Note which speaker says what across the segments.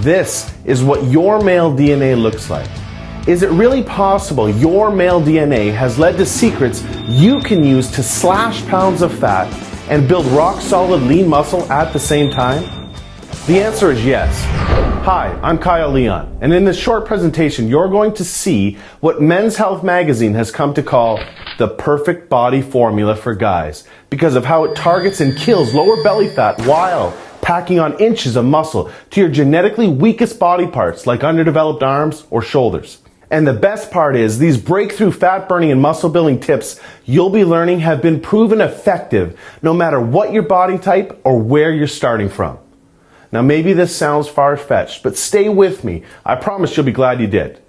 Speaker 1: This is what your male DNA looks like. Is it really possible your male DNA has led to secrets you can use to slash pounds of fat and build rock-solid lean muscle at the same time? The answer is yes. Hi, I'm Kyle Leon, and in this short presentation, you're going to see what Men's Health magazine has come to call the perfect body formula for guys because of how it targets and kills lower belly fat while packing on inches of muscle to your genetically weakest body parts like underdeveloped arms or shoulders. And the best part is these breakthrough fat burning and muscle building tips you'll be learning have been proven effective no matter what your body type or where you're starting from. Now maybe this sounds far-fetched, but stay with me. I promise you'll be glad you did.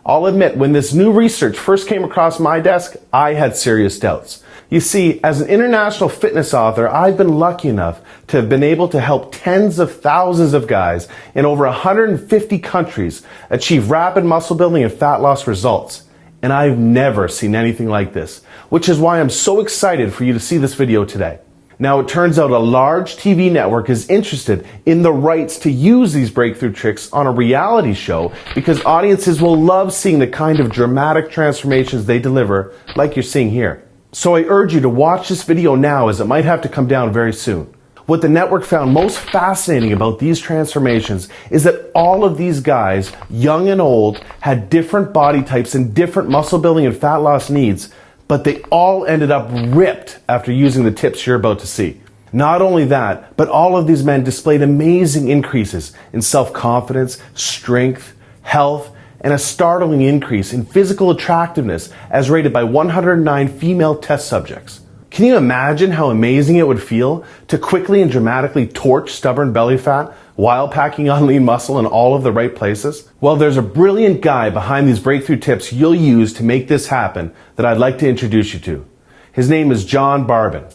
Speaker 1: I'll admit, when this new research first came across my desk, I had serious doubts. You see, as an international fitness author, I've been lucky enough to have been able to help tens of thousands of guys in over 150 countries achieve rapid muscle building and fat loss results. And I've never seen anything like this, which is why I'm so excited for you to see this video today. Now, it turns out a large TV network is interested in the rights to use these breakthrough tricks on a reality show because audiences will love seeing the kind of dramatic transformations they deliver, like you're seeing here. So I urge you to watch this video now, as it might have to come down very soon. What the network found most fascinating about these transformations is that all of these guys, young and old, had different body types and different muscle building and fat loss needs, but they all ended up ripped after using the tips you're about to see. Not only that, but all of these men displayed amazing increases in self-confidence, strength, health, and a startling increase in physical attractiveness as rated by 109 female test subjects. Can you imagine how amazing it would feel to quickly and dramatically torch stubborn belly fat while packing on lean muscle in all of the right places? Well, there's a brilliant guy behind these breakthrough tips you'll use to make this happen that I'd like to introduce you to. His name is John Barbon.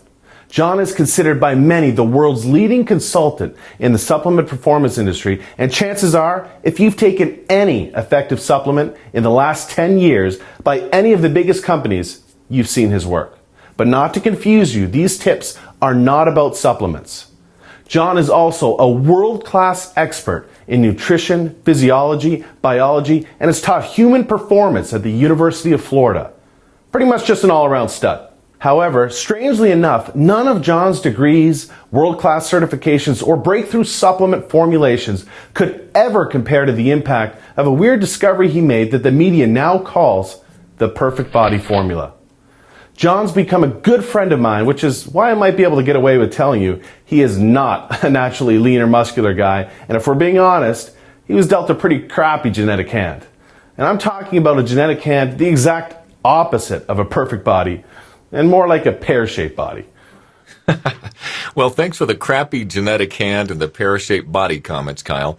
Speaker 1: John is considered by many the world's leading consultant in the supplement performance industry, and chances are, if you've taken any effective supplement in the last 10 years by any of the biggest companies, you've seen his work. But not to confuse you, these tips are not about supplements. John is also a world-class expert in nutrition, physiology, biology, and has taught human performance at the University of Florida. Pretty much just an all-around stud. However, strangely enough, none of John's degrees, world-class certifications, or breakthrough supplement formulations could ever compare to the impact of a weird discovery he made that the media now calls the perfect body formula. John's become a good friend of mine, which is why I might be able to get away with telling you he is not a naturally lean or muscular guy, and if we're being honest, he was dealt a pretty crappy genetic hand. And I'm talking about a genetic hand the exact opposite of a perfect body, and more like a pear-shaped body.
Speaker 2: Well, thanks for the crappy genetic hand and the pear-shaped body comments, Kyle.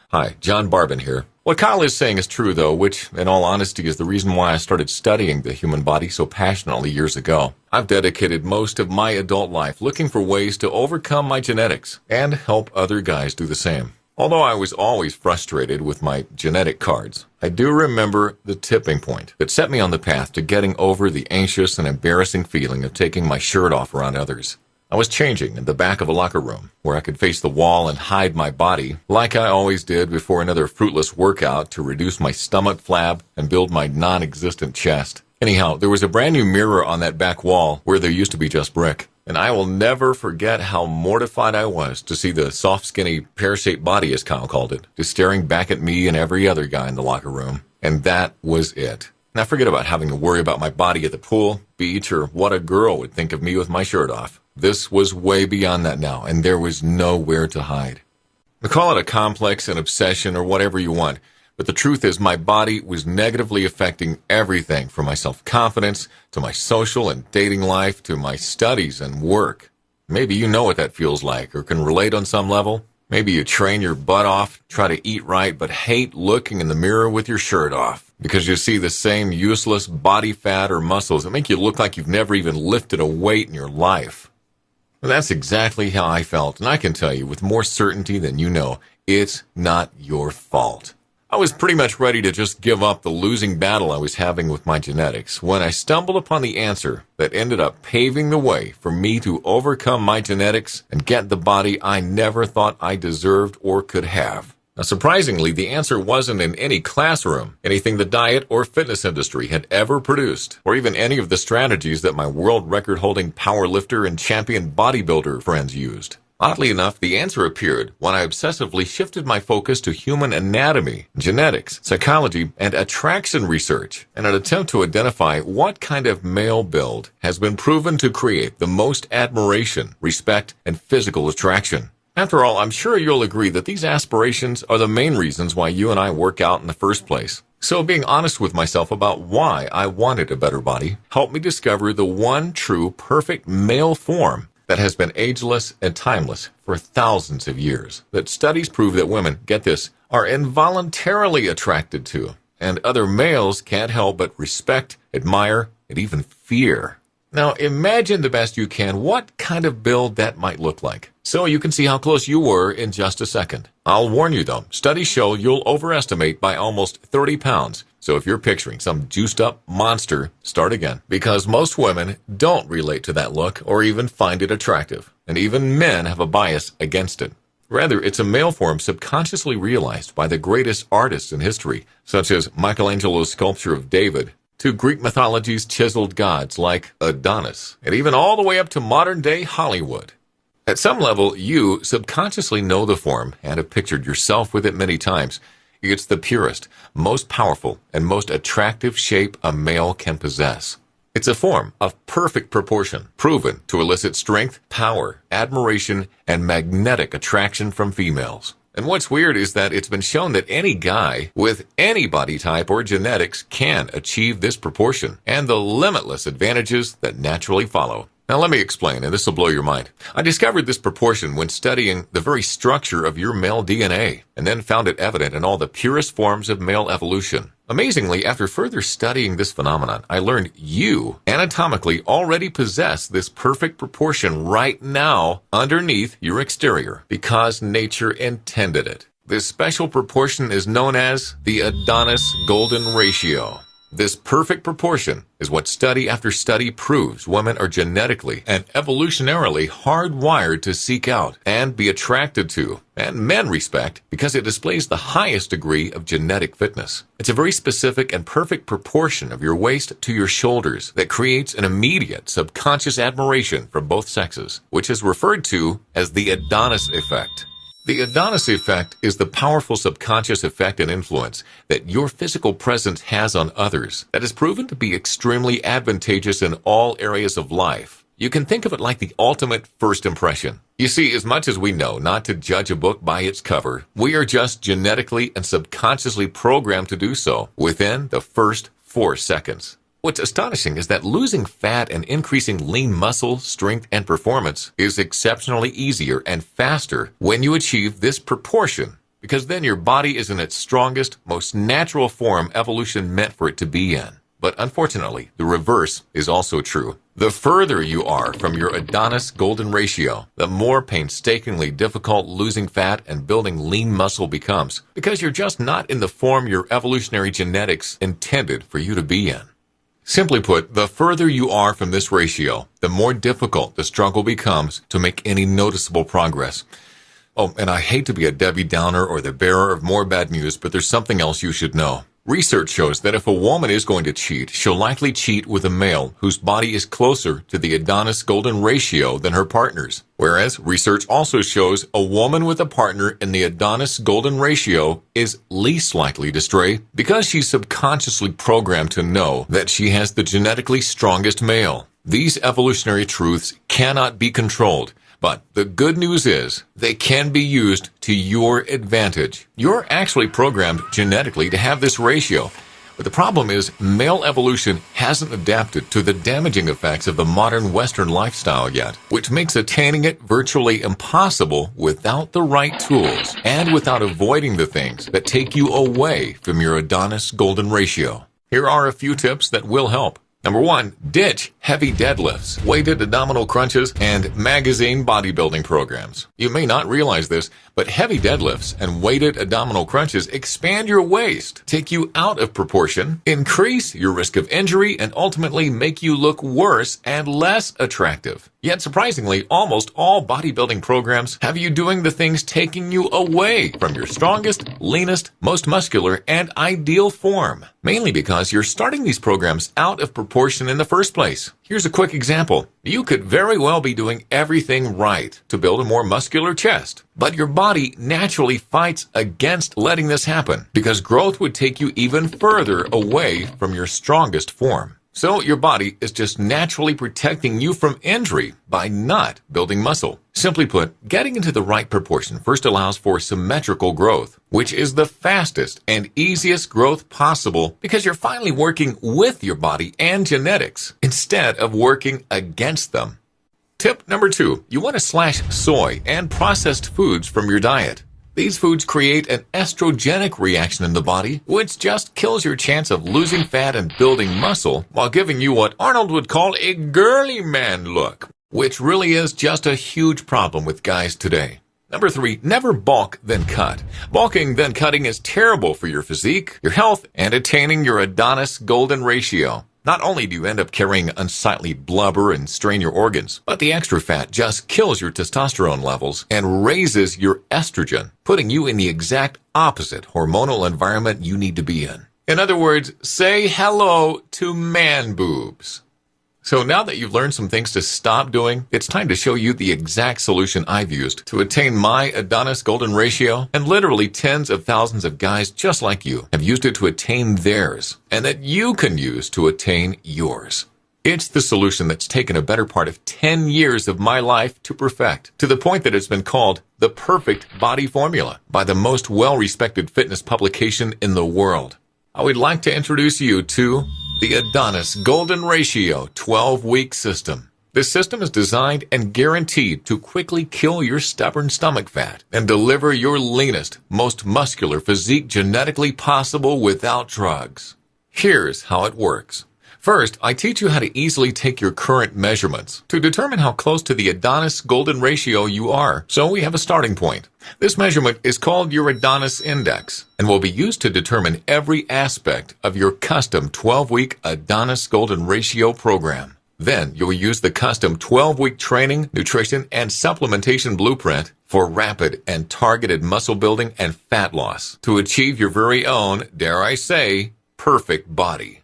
Speaker 2: Hi, John Barbon here. What Kyle is saying is true, though, which, in all honesty, is the reason why I started studying the human body so passionately years ago. I've dedicated most of my adult life looking for ways to overcome my genetics and help other guys do the same. Although I was always frustrated with my genetic cards, I do remember the tipping point that set me on the path to getting over the anxious and embarrassing feeling of taking my shirt off around others. I was changing in the back of a locker room where I could face the wall and hide my body like I always did before another fruitless workout to reduce my stomach flab and build my non-existent chest. Anyhow, there was a brand new mirror on that back wall where there used to be just brick. And I will never forget how mortified I was to see the soft, skinny, pear-shaped body, as Kyle called it, just staring back at me and every other guy in the locker room. And that was it. Now forget about having to worry about my body at the pool, beach, or what a girl would think of me with my shirt off. This was way beyond that now, and there was nowhere to hide. Call it a complex, an obsession, or whatever you want, but the truth is my body was negatively affecting everything from my self-confidence to my social and dating life to my studies and work. Maybe you know what that feels like or can relate on some level. Maybe you train your butt off, try to eat right, but hate looking in the mirror with your shirt off because you see the same useless body fat or muscles that make you look like you've never even lifted a weight in your life. Well, that's exactly how I felt, and I can tell you with more certainty than you know, it's not your fault. I was pretty much ready to just give up the losing battle I was having with my genetics when I stumbled upon the answer that ended up paving the way for me to overcome my genetics and get the body I never thought I deserved or could have. Now, surprisingly, the answer wasn't in any classroom, anything the diet or fitness industry had ever produced, or even any of the strategies that my world record-holding powerlifter and champion bodybuilder friends used. Oddly enough, the answer appeared when I obsessively shifted my focus to human anatomy, genetics, psychology, and attraction research in an attempt to identify what kind of male build has been proven to create the most admiration, respect, and physical attraction. After all, I'm sure you'll agree that these aspirations are the main reasons why you and I work out in the first place. So being honest with myself about why I wanted a better body helped me discover the one true perfect male form that has been ageless and timeless for thousands of years, that studies prove that women, get this, are involuntarily attracted to, and other males can't help but respect, admire, and even fear. Now, imagine the best you can what kind of build that might look like, so you can see how close you were in just a second. I'll warn you, though, studies show you'll overestimate by almost 30 pounds, so if you're picturing some juiced-up monster, start again, because most women don't relate to that look or even find it attractive, and even men have a bias against it. Rather, it's a male form subconsciously realized by the greatest artists in history, such as Michelangelo's sculpture of David, to Greek mythology's chiseled gods like Adonis, and even all the way up to modern-day Hollywood. At some level, you subconsciously know the form and have pictured yourself with it many times. It's the purest, most powerful, and most attractive shape a male can possess. It's a form of perfect proportion, proven to elicit strength, power, admiration, and magnetic attraction from females. And what's weird is that it's been shown that any guy with any body type or genetics can achieve this proportion and the limitless advantages that naturally follow. Now let me explain, and this will blow your mind. I discovered this proportion when studying the very structure of your male DNA, and then found it evident in all the purest forms of male evolution. Amazingly, after further studying this phenomenon, I learned you anatomically already possess this perfect proportion right now underneath your exterior, because nature intended it. This special proportion is known as the Adonis golden ratio. This perfect proportion is what study after study proves women are genetically and evolutionarily hardwired to seek out and be attracted to, and men respect, because it displays the highest degree of genetic fitness. It's a very specific and perfect proportion of your waist to your shoulders that creates an immediate subconscious admiration for both sexes, which is referred to as the Adonis effect. The Adonis effect is the powerful subconscious effect and influence that your physical presence has on others that is proven to be extremely advantageous in all areas of life. You can think of it like the ultimate first impression. You see, as much as we know not to judge a book by its cover, we are just genetically and subconsciously programmed to do so within the first 4 seconds. What's astonishing is that losing fat and increasing lean muscle, strength, and performance is exceptionally easier and faster when you achieve this proportion, because then your body is in its strongest, most natural form evolution meant for it to be in. But unfortunately, the reverse is also true. The further you are from your Adonis golden ratio, the more painstakingly difficult losing fat and building lean muscle becomes, because you're just not in the form your evolutionary genetics intended for you to be in. Simply put, the further you are from this ratio, the more difficult the struggle becomes to make any noticeable progress. Oh, and I hate to be a Debbie Downer or the bearer of more bad news, but there's something else you should know. Research shows that if a woman is going to cheat, she'll likely cheat with a male whose body is closer to the Adonis golden ratio than her partner's. Whereas research also shows a woman with a partner in the Adonis golden ratio is least likely to stray because she's subconsciously programmed to know that she has the genetically strongest male. These evolutionary truths cannot be controlled. But the good news is they can be used to your advantage. You're actually programmed genetically to have this ratio. But the problem is male evolution hasn't adapted to the damaging effects of the modern Western lifestyle yet, which makes attaining it virtually impossible without the right tools and without avoiding the things that take you away from your Adonis golden ratio. Here are a few tips that will help. Number 1, ditch heavy deadlifts, weighted abdominal crunches, and magazine bodybuilding programs. You may not realize this, but heavy deadlifts and weighted abdominal crunches expand your waist, take you out of proportion, increase your risk of injury, and ultimately make you look worse and less attractive. Yet surprisingly, almost all bodybuilding programs have you doing the things taking you away from your strongest, leanest, most muscular, and ideal form. Mainly because you're starting these programs out of proportion in the first place. Here's a quick example. You could very well be doing everything right to build a more muscular chest, but your body naturally fights against letting this happen because growth would take you even further away from your strongest form. So your body is just naturally protecting you from injury by not building muscle. Simply put, getting into the right proportion first allows for symmetrical growth, which is the fastest and easiest growth possible because you're finally working with your body and genetics instead of working against them. Tip number 2, you want to slash soy and processed foods from your diet. These foods create an estrogenic reaction in the body, which just kills your chance of losing fat and building muscle while giving you what Arnold would call a girly man look, which really is just a huge problem with guys today. Number 3, never bulk then cut. Bulking then cutting is terrible for your physique, your health, and attaining your Adonis golden ratio. Not only do you end up carrying unsightly blubber and strain your organs, but the extra fat just kills your testosterone levels and raises your estrogen, putting you in the exact opposite hormonal environment you need to be in. In other words, say hello to man boobs. So now that you've learned some things to stop doing, it's time to show you the exact solution I've used to attain my Adonis golden ratio, and literally tens of thousands of guys just like you have used it to attain theirs, and that you can use to attain yours. It's the solution that's taken a better part of 10 years of my life to perfect, to the point that it's been called the perfect body formula by the most well-respected fitness publication in the world. I would like to introduce you to the Adonis Golden Ratio 12-week system. This system is designed and guaranteed to quickly kill your stubborn stomach fat and deliver your leanest, most muscular physique genetically possible without drugs. Here's how it works. First, I teach you how to easily take your current measurements to determine how close to the Adonis golden ratio you are, so we have a starting point. This measurement is called your Adonis Index and will be used to determine every aspect of your custom 12-week Adonis golden ratio program. Then you'll use the custom 12-week training, nutrition, and supplementation blueprint for rapid and targeted muscle building and fat loss to achieve your very own, dare I say, perfect body.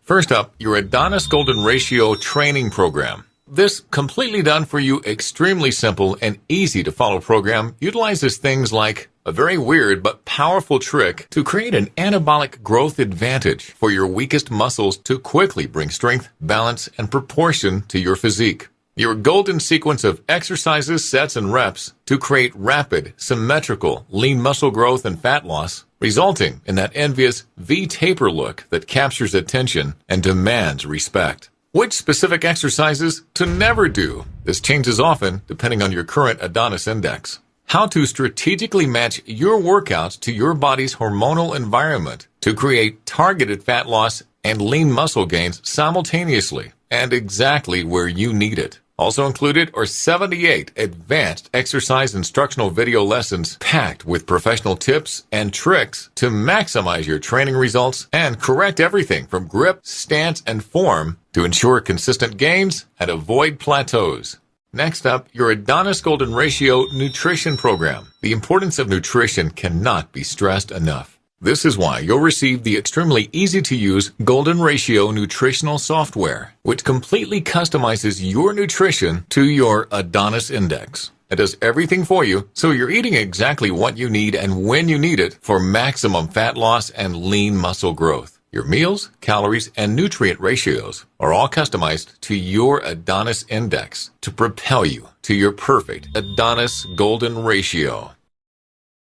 Speaker 2: First up, your Adonis Golden Ratio training program. This completely done for you, extremely simple and easy to follow program utilizes things like a very weird but powerful trick to create an anabolic growth advantage for your weakest muscles to quickly bring strength, balance, and proportion to your physique. Your golden sequence of exercises, sets, and reps to create rapid, symmetrical, lean muscle growth and fat loss, resulting in that envious V-taper look that captures attention and demands respect. Which specific exercises to never do? This changes often depending on your current Adonis index. How to strategically match your workouts to your body's hormonal environment to create targeted fat loss and lean muscle gains simultaneously and exactly where you need it. Also included are 78 advanced exercise instructional video lessons packed with professional tips and tricks to maximize your training results and correct everything from grip, stance, and form to ensure consistent gains and avoid plateaus. Next up, your Adonis Golden Ratio nutrition program. The importance of nutrition cannot be stressed enough. This is why you'll receive the extremely easy-to-use Golden Ratio nutritional software, which completely customizes your nutrition to your Adonis Index. It does everything for you, so you're eating exactly what you need and when you need it for maximum fat loss and lean muscle growth. Your meals, calories, and nutrient ratios are all customized to your Adonis Index to propel you to your perfect Adonis Golden Ratio.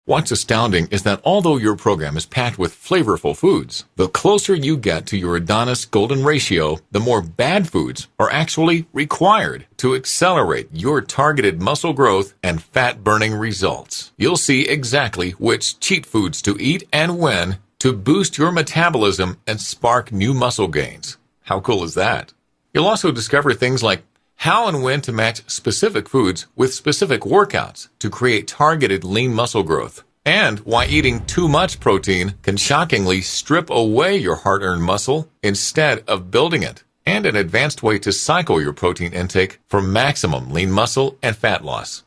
Speaker 2: What's astounding is that although your program is packed with flavorful foods, the closer you get to your Adonis Golden Ratio, the more bad foods are actually required to accelerate your targeted muscle growth and fat-burning results. You'll see exactly which cheat foods to eat and when to boost your metabolism and spark new muscle gains. How cool is that? You'll also discover things like how and when to match specific foods with specific workouts to create targeted lean muscle growth, and why eating too much protein can shockingly strip away your hard-earned muscle instead of building it, and an advanced way to cycle your protein intake for maximum lean muscle and fat loss.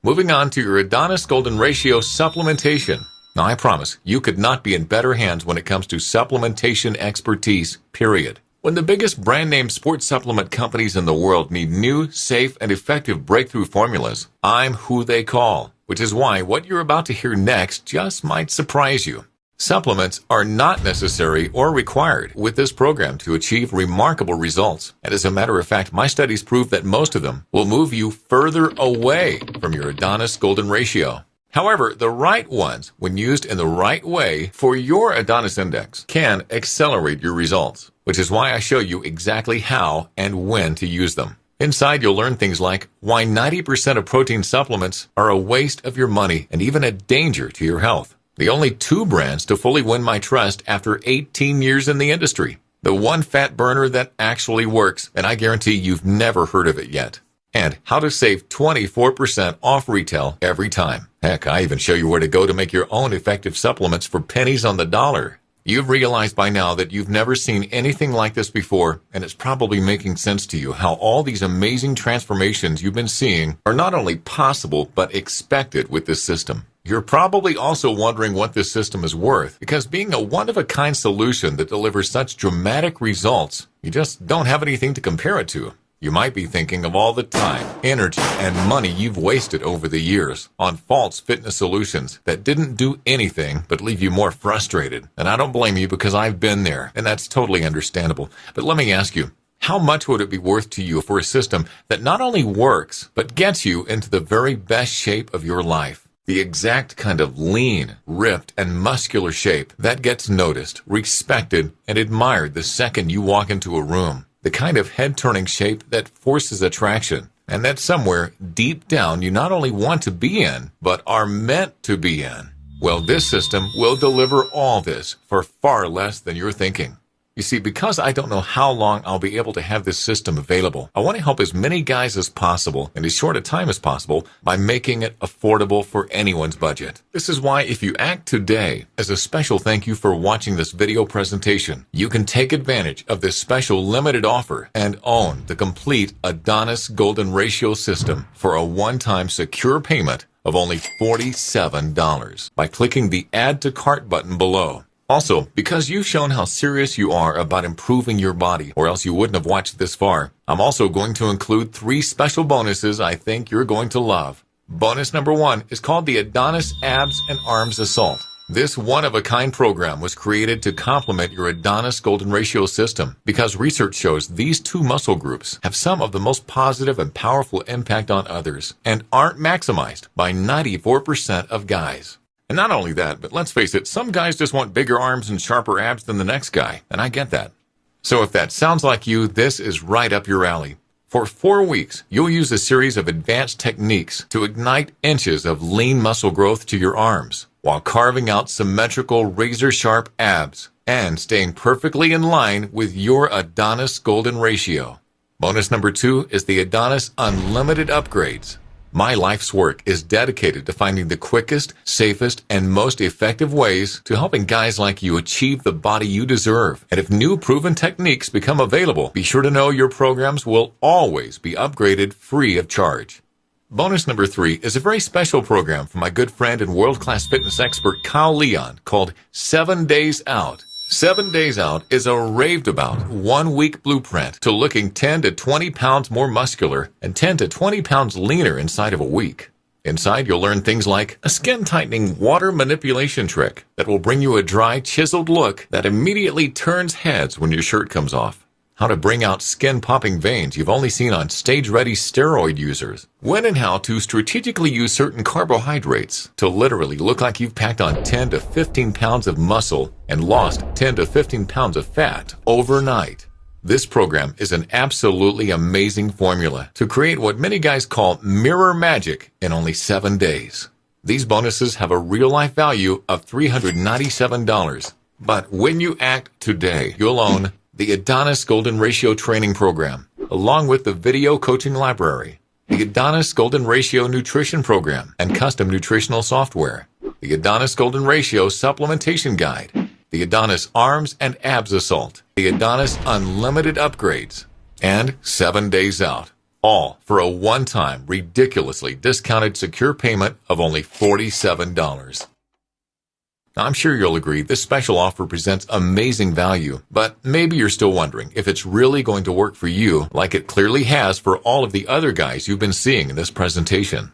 Speaker 2: Moving on to your Adonis Golden Ratio supplementation. Now, I promise you could not be in better hands when it comes to supplementation expertise, period. When the biggest brand-name sports supplement companies in the world need new, safe, and effective breakthrough formulas, I'm who they call, which is why what you're about to hear next just might surprise you. Supplements are not necessary or required with this program to achieve remarkable results. And as a matter of fact, my studies prove that most of them will move you further away from your Adonis Golden Ratio. However, the right ones, when used in the right way for your Adonis Index, can accelerate your results, which is why I show you exactly how and when to use them. Inside, you'll learn things like why 90% of protein supplements are a waste of your money and even a danger to your health. The only 2 brands to fully win my trust after 18 years in the industry. The one fat burner that actually works, and I guarantee you've never heard of it yet. And how to save 24% off retail every time. Heck, I even show you where to go to make your own effective supplements for pennies on the dollar. You've realized by now that you've never seen anything like this before, and it's probably making sense to you how all these amazing transformations you've been seeing are not only possible, but expected with this system. You're probably also wondering what this system is worth, because being a one-of-a-kind solution that delivers such dramatic results, you just don't have anything to compare it to. You might be thinking of all the time, energy, and money you've wasted over the years on false fitness solutions that didn't do anything but leave you more frustrated. And I don't blame you because I've been there, and that's totally understandable. But let me ask you, how much would it be worth to you for a system that not only works, but gets you into the very best shape of your life? The exact kind of lean, ripped, and muscular shape that gets noticed, respected, and admired the second you walk into a room. The kind of head-turning shape that forces attraction, and that somewhere deep down you not only want to be in, but are meant to be in. Well, this system will deliver all this for far less than you're thinking. You see, because I don't know how long I'll be able to have this system available, I want to help as many guys as possible in as short a time as possible by making it affordable for anyone's budget. This is why if you act today, as a special thank you for watching this video presentation, you can take advantage of this special limited offer and own the complete Adonis Golden Ratio system for a one-time secure payment of only $47 by clicking the Add to Cart button below. Also, because you've shown how serious you are about improving your body, or else you wouldn't have watched this far, I'm also going to include 3 special bonuses I think you're going to love. Bonus number 1 is called the Adonis Abs and Arms Assault. This one-of-a-kind program was created to complement your Adonis Golden Ratio system because research shows these 2 muscle groups have some of the most positive and powerful impact on others and aren't maximized by 94% of guys. And not only that, but let's face it, some guys just want bigger arms and sharper abs than the next guy, and I get that. So if that sounds like you, this is right up your alley. For 4 weeks, you'll use a series of advanced techniques to ignite inches of lean muscle growth to your arms, while carving out symmetrical razor-sharp abs and staying perfectly in line with your Adonis Golden Ratio. Bonus number 2 is the Adonis Unlimited Upgrades. My life's work is dedicated to finding the quickest, safest, and most effective ways to helping guys like you achieve the body you deserve. And if new proven techniques become available, be sure to know your programs will always be upgraded free of charge. Bonus number 3 is a very special program from my good friend and world-class fitness expert Kyle Leon called 7 Days Out. 7 Days Out is a raved-about 1-week blueprint to looking 10 to 20 pounds more muscular and 10 to 20 pounds leaner inside of a week. Inside, you'll learn things like a skin-tightening water manipulation trick that will bring you a dry, chiseled look that immediately turns heads when your shirt comes off. How to bring out skin-popping veins you've only seen on stage-ready steroid users. When and how to strategically use certain carbohydrates to literally look like you've packed on 10 to 15 pounds of muscle and lost 10 to 15 pounds of fat overnight. This program is an absolutely amazing formula to create what many guys call mirror magic in only 7 days. These bonuses have a real-life value of $397. But when you act today, you'll own the Adonis Golden Ratio Training Program, along with the Video Coaching Library, the Adonis Golden Ratio Nutrition Program and Custom Nutritional Software, the Adonis Golden Ratio Supplementation Guide, the Adonis Arms and Abs Assault, the Adonis Unlimited Upgrades, and 7 Days Out, all for a one-time, ridiculously discounted secure payment of only $47. Now, I'm sure you'll agree this special offer presents amazing value, but maybe you're still wondering if it's really going to work for you like it clearly has for all of the other guys you've been seeing in this presentation.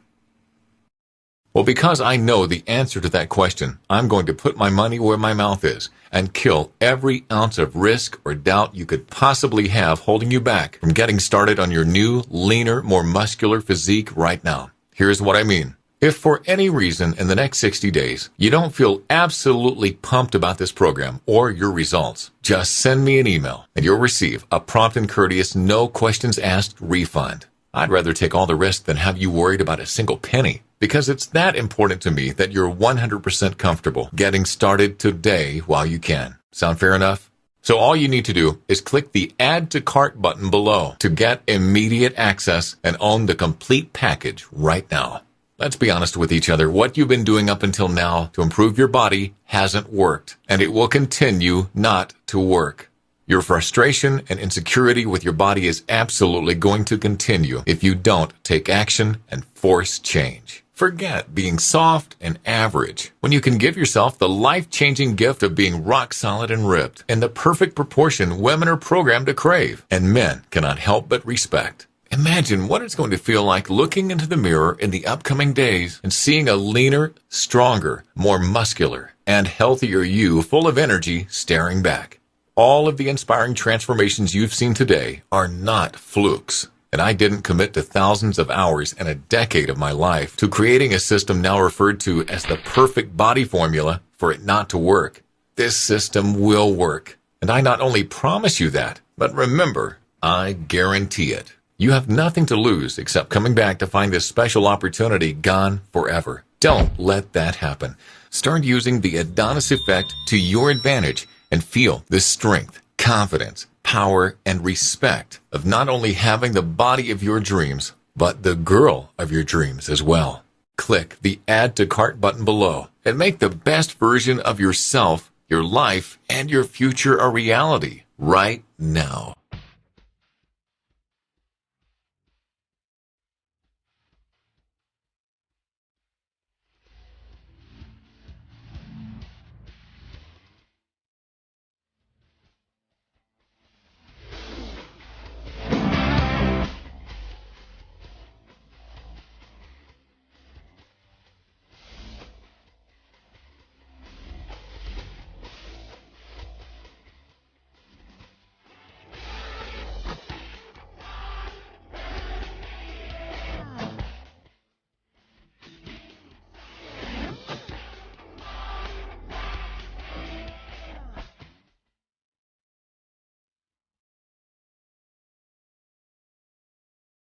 Speaker 2: Well, because I know the answer to that question, I'm going to put my money where my mouth is and kill every ounce of risk or doubt you could possibly have holding you back from getting started on your new, leaner, more muscular physique right now. Here's what I mean. If for any reason in the next 60 days you don't feel absolutely pumped about this program or your results, just send me an email and you'll receive a prompt and courteous, no questions asked refund. I'd rather take all the risk than have you worried about a single penny, because it's that important to me that you're 100% comfortable getting started today while you can. Sound fair enough? So all you need to do is click the Add to Cart button below to get immediate access and own the complete package right now. Let's be honest with each other. What you've been doing up until now to improve your body hasn't worked, and it will continue not to work. Your frustration and insecurity with your body is absolutely going to continue if you don't take action and force change. Forget being soft and average when you can give yourself the life-changing gift of being rock solid and ripped in the perfect proportion women are programmed to crave and men cannot help but respect. Imagine what it's going to feel like looking into the mirror in the upcoming days and seeing a leaner, stronger, more muscular, and healthier you full of energy staring back. All of the inspiring transformations you've seen today are not flukes, and I didn't commit to thousands of hours and a decade of my life to creating a system now referred to as the perfect body formula for it not to work. This system will work, and I not only promise you that, but remember, I guarantee it. You have nothing to lose except coming back to find this special opportunity gone forever. Don't let that happen. Start using the Adonis effect to your advantage and feel the strength, confidence, power, and respect of not only having the body of your dreams, but the girl of your dreams as well. Click the Add to Cart button below and make the best version of yourself, your life, and your future a reality right now.